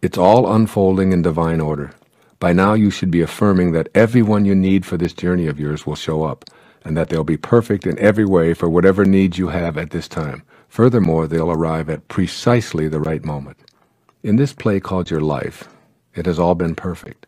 It's all unfolding in divine order. By now you should be affirming that everyone you need for this journey of yours will show up, and that they'll be perfect in every way for whatever needs you have at this time. Furthermore, they'll arrive at precisely the right moment. In this play called your life, it has all been perfect.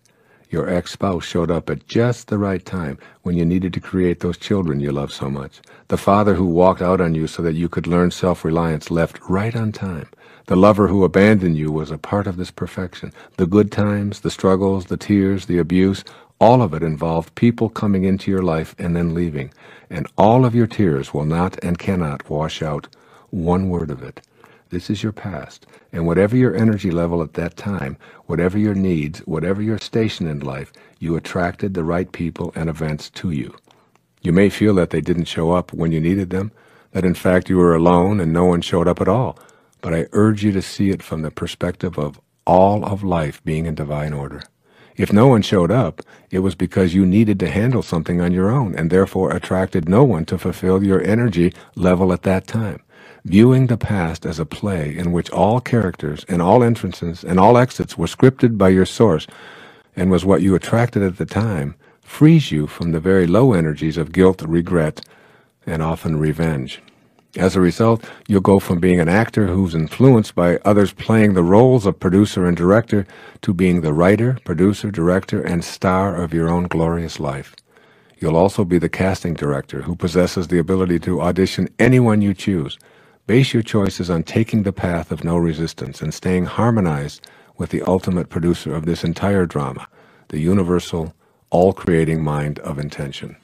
Your ex-spouse showed up at just the right time when you needed to create those children you love so much. The father who walked out on you so that you could learn self-reliance left right on time. The lover who abandoned you was a part of this perfection. The good times, the struggles, the tears, the abuse, all of it involved people coming into your life and then leaving. And all of your tears will not and cannot wash out one word of it. This is your past, and whatever your energy level at that time, whatever your needs, whatever your station in life, you attracted the right people and events to you. You may feel that they didn't show up when you needed them, that in fact you were alone and no one showed up at all, but I urge you to see it from the perspective of all of life being in divine order. If no one showed up, it was because you needed to handle something on your own and therefore attracted no one to fulfill your energy level at that time. Viewing the past as a play in which all characters and all entrances and all exits were scripted by your source and was what you attracted at the time frees you from the very low energies of guilt, regret, and often revenge. As a result, you'll go from being an actor who's influenced by others playing the roles of producer and director to being the writer, producer, director, and star of your own glorious life. You'll also be the casting director who possesses the ability to audition anyone you choose. Base your choices on taking the path of no resistance and staying harmonized with the ultimate producer of this entire drama, the universal, all-creating mind of intention.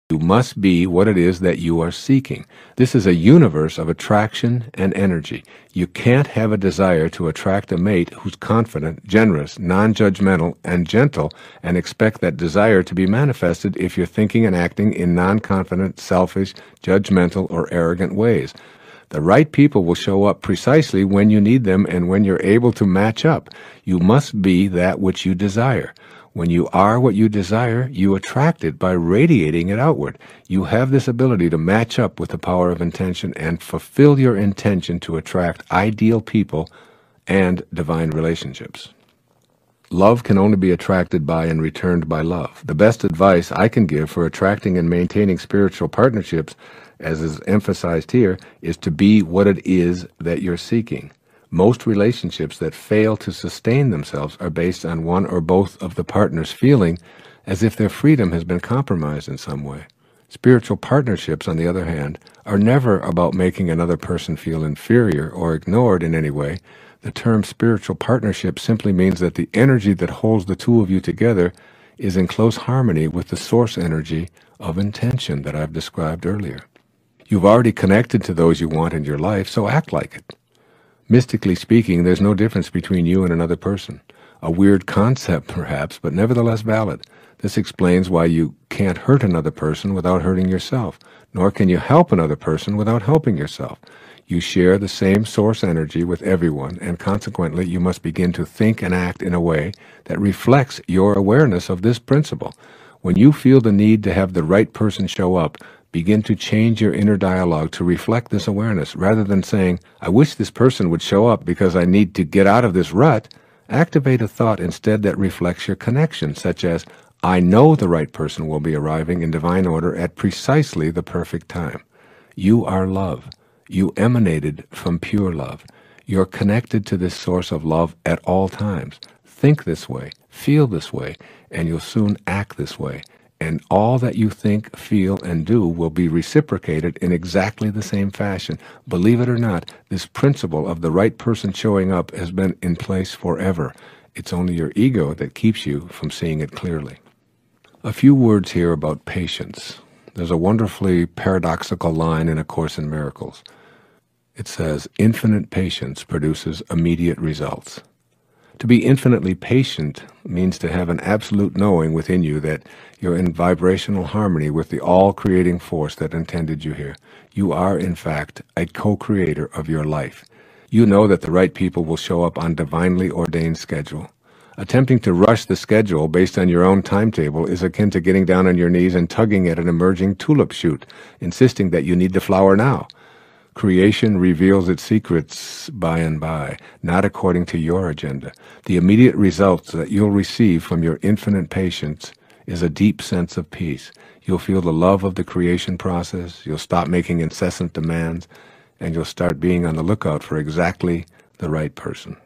You must be what it is that you are seeking. This is a universe of attraction and energy. You can't have a desire to attract a mate who's confident, generous, non-judgmental, and gentle and expect that desire to be manifested if you're thinking and acting in non-confident, selfish, judgmental, or arrogant ways. The right people will show up precisely when you need them and when you're able to match up. You must be that which you desire. When you are what you desire, you attract it by radiating it outward. You have this ability to match up with the power of intention and fulfill your intention to attract ideal people and divine relationships. Love can only be attracted by and returned by love. The best advice I can give for attracting and maintaining spiritual partnerships, as is emphasized here, is to be what it is that you're seeking. Most relationships that fail to sustain themselves are based on one or both of the partners feeling as if their freedom has been compromised in some way. Spiritual partnerships, on the other hand, are never about making another person feel inferior or ignored in any way. The term spiritual partnership simply means that the energy that holds the two of you together is in close harmony with the source energy of intention that I've described earlier. You've already connected to those you want in your life, so act like it. Mystically speaking, there's no difference between you and another person. A weird concept, perhaps, but nevertheless valid. This explains why you can't hurt another person without hurting yourself, nor can you help another person without helping yourself. You share the same source energy with everyone, and consequently you must begin to think and act in a way that reflects your awareness of this principle. When you feel the need to have the right person show up, begin to change your inner dialogue to reflect this awareness. Rather than saying, I wish this person would show up because I need to get out of this rut, activate a thought instead that reflects your connection, such as, I know the right person will be arriving in divine order at precisely the perfect time. You are love. You emanated from pure love. You're connected to this source of love at all times. Think this way, feel this way, and you'll soon act this way. And all that you think, feel, and do will be reciprocated in exactly the same fashion. Believe it or not, this principle of the right person showing up has been in place forever. It's only your ego that keeps you from seeing it clearly. A few words here about patience. There's a wonderfully paradoxical line in A Course in Miracles. It says, infinite patience produces immediate results. To be infinitely patient means to have an absolute knowing within you that you're in vibrational harmony with the all-creating force that intended you here. You are, in fact, a co-creator of your life. You know that the right people will show up on divinely ordained schedule. Attempting to rush the schedule based on your own timetable is akin to getting down on your knees and tugging at an emerging tulip shoot, insisting that you need the flower now. Creation reveals its secrets by and by, not according to your agenda. The immediate results that you'll receive from your infinite patience is a deep sense of peace. You'll feel the love of the creation process, you'll stop making incessant demands, and you'll start being on the lookout for exactly the right person.